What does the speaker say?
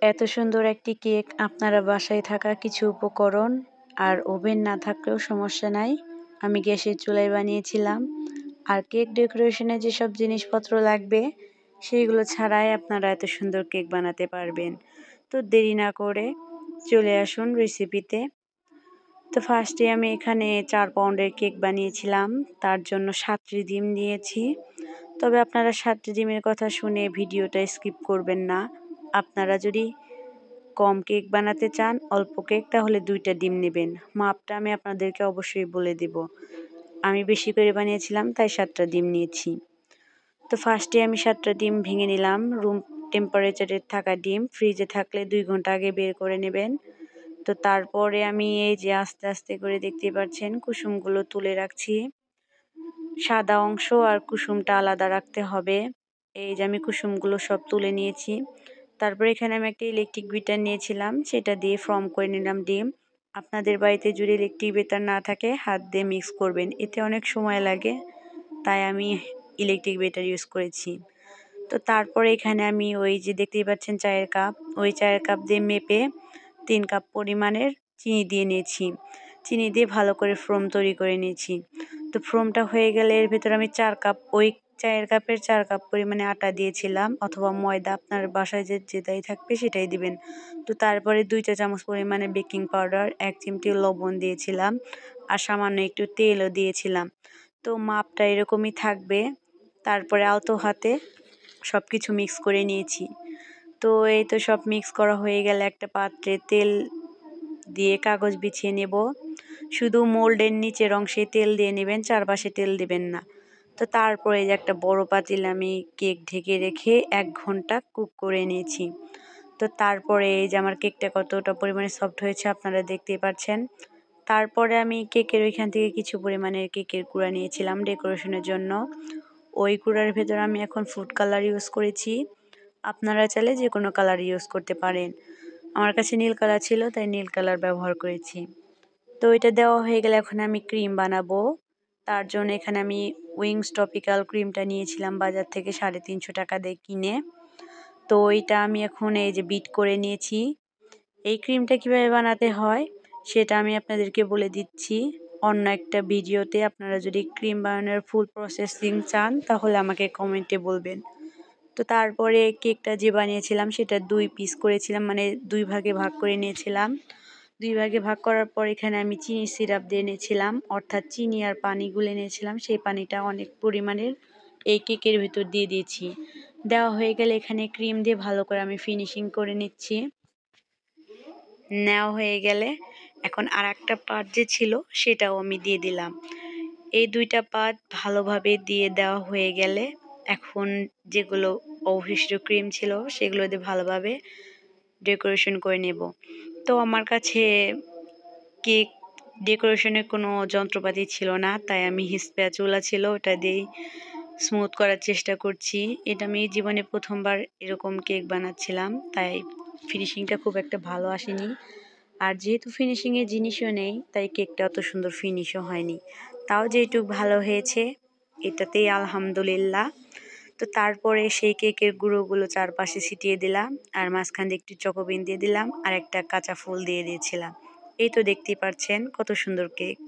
এত সুন্দর একটি কেক আপনারা বাসায় থাকা কিছু উপকরণ আর ওভেন না থাকলেও সমস্যা নাই, আমি গ্যাসের চুলায় বানিয়েছিলাম। আর কেক ডেকোরেশনে যেসব জিনিসপত্র লাগবে সেইগুলো ছাড়াই আপনারা এত সুন্দর কেক বানাতে পারবেন। তো দেরি না করে চলে আসুন রেসিপিতে। তো ফার্স্টে আমি এখানে 4 পাউন্ডের কেক বানিয়েছিলাম, তার জন্য 7টি ডিম নিয়েছি। তবে আপনারা 7টি ডিমের কথা শুনে ভিডিওটা স্কিপ করবেন না। আপনারা যদি কম কেক বানাতে চান, অল্প কেক, তাহলে 2টা ডিম নেবেন। মাপটা আমি আপনাদেরকে অবশ্যই বলে দেব। আমি বেশি করে বানিয়েছিলাম তাই 7টা ডিম নিয়েছি। তো ফার্স্টে আমি 7টা ডিম ভেঙে নিলাম। রুম টেম্পারেচারে থাকা ডিম, ফ্রিজে থাকলে 2 ঘন্টা আগে বের করে নেবেন। তো তারপরে আমি এই যে আস্তে আস্তে করে দেখতে পাচ্ছেন কুসুমগুলো তুলে রাখছি। সাদা অংশ আর কুসুমটা আলাদা রাখতে হবে। এই যে আমি কুসুমগুলো সব তুলে নিয়েছি। তারপর এখানে আমি একটা ইলেকট্রিক বিটার নিয়েছিলাম, সেটা দিয়ে ফর্ম করে নিলাম ডিম। আপনাদের বাড়িতে যদি ইলেকট্রিক বিটার না থাকে হাত দিয়ে মিক্স করবেন, এতে অনেক সময় লাগে, তাই আমি ইলেকট্রিক বিটার ইউজ করেছি। তো তারপরে এখানে আমি ওই যে দেখতেই পাচ্ছেন চায়ের কাপ, ওই চায়ের কাপ দিয়ে মেপে 3 কাপ পরিমাণের চিনি দিয়ে নিয়েছি। চিনি দিয়ে ভালো করে ফোম তৈরি করে নিয়েছি। তো ফোমটা হয়ে গেলে এর ভেতরে আমি 4 কাপ, ওই চায়ের কাপের 4 কাপ পরিমাণে আটা দিয়েছিলাম, অথবা ময়দা, আপনার বাসায় যেটাই থাকবে সেটাই দিবেন। তো তারপরে 2 চা চামচ পরিমাণে বেকিং পাউডার, 1 চিমটি লবণ দিয়েছিলাম, আর সামান্য একটু তেলও দিয়েছিলাম। তো মাপটা এরকমই থাকবে। তারপরে আলতো হাতে সব কিছু মিক্স করে নিয়েছি। তো এই তো সব মিক্স করা হয়ে গেলে একটা পাত্রে তেল দিয়ে কাগজ বিছিয়ে নেব। শুধু মোল্ডের নিচের অংশে তেল দিয়ে নেবেন, চারপাশে তেল দিবেন না। তো তারপরে যে একটা বড় পাতিলে আমি কেক ঢেকে রেখে 1 ঘন্টা কুক করে নিয়েছি। তো তারপরে এই যে আমার কেকটা কতটা পরিমাণে সফট হয়েছে আপনারা দেখতেই পাচ্ছেন। তারপরে আমি কেকের ওইখান থেকে কিছু পরিমাণের কেকের গুঁড়া নিয়েছিলাম ডেকোরেশনের জন্য। ওই গুঁড়ার ভেতর আমি এখন ফুড কালার ইউজ করেছি। আপনারা চাইলে যে কোনো কালার ইউজ করতে পারেন। আমার কাছে নীল কালার ছিল তাই নীল কালার ব্যবহার করেছি। তো এটা দেওয়া হয়ে গেলে এখন আমি ক্রিম বানাবো। তার জন্য এখানে আমি উইংস টপিক্যাল ক্রিমটা নিয়েছিলাম বাজার থেকে 350 টাকা দিয়ে কিনে। তো এটা আমি এখন এই যে বিট করে নিয়েছি। এই ক্রিমটা কিভাবে বানাতে হয় সেটা আমি আপনাদেরকে বলে দিচ্ছি অন্য একটা ভিডিওতে। আপনারা যদি ক্রিম বানানোর ফুল প্রসেসিং চান তাহলে আমাকে কমেন্টে বলবেন। তো তারপরে কেকটা যে বানিয়েছিলাম সেটা 2 পিস করেছিলাম, মানে 2 ভাগে ভাগ করে নিয়েছিলাম। 2 ভাগে ভাগ করার পর এখানে আমি চিনি সিরাপ দিয়ে নিয়েছিলাম, অর্থাৎ চিনি আর পানি গুলে নিয়েছিলাম। সেই পানিটা অনেক পরিমাণের এই কেকের ভিতর দিয়ে দিয়েছি। দেওয়া হয়ে গেলে এখানে ক্রিম দিয়ে ভালো করে আমি ফিনিশিং করে নিচ্ছি। নেওয়া হয়ে গেলে এখন আর একটা পার্ট যে ছিল সেটাও আমি দিয়ে দিলাম। এই 2টা পার্ট ভালোভাবে দিয়ে দেওয়া হয়ে গেলে এখন যেগুলো অবশিষ্ট ক্রিম ছিল সেগুলো দিয়ে ভালোভাবে ডেকোরেশন করে নেব। তো আমার কাছে কেক ডেকোরেশনের কোনো যন্ত্রপাতি ছিল না, তাই আমি স্প্যাচুলা ছিল ওটা দিয়েই স্মুথ করার চেষ্টা করছি। এটা আমি জীবনে প্রথমবার এরকম কেক বানাচ্ছিলাম, তাই ফিনিশিংটা খুব একটা ভালো আসেনি। আর যেহেতু ফিনিশিংয়ের জিনিসও নেই তাই কেকটা অত সুন্দর ফিনিশও হয়নি। তাও যেটুক ভালো হয়েছে এটাতেই আলহামদুলিল্লাহ। তো তারপরে সেই কেকের গুঁড়োগুলো চারপাশে ছিটিয়ে দিলাম, আর মাঝখান দিয়ে একটু চকোবিন দিয়ে দিলাম, আর একটা কাঁচা ফুল দিয়ে দিয়েছিলাম। এই তো দেখতেই পাচ্ছেন কত সুন্দর কেক।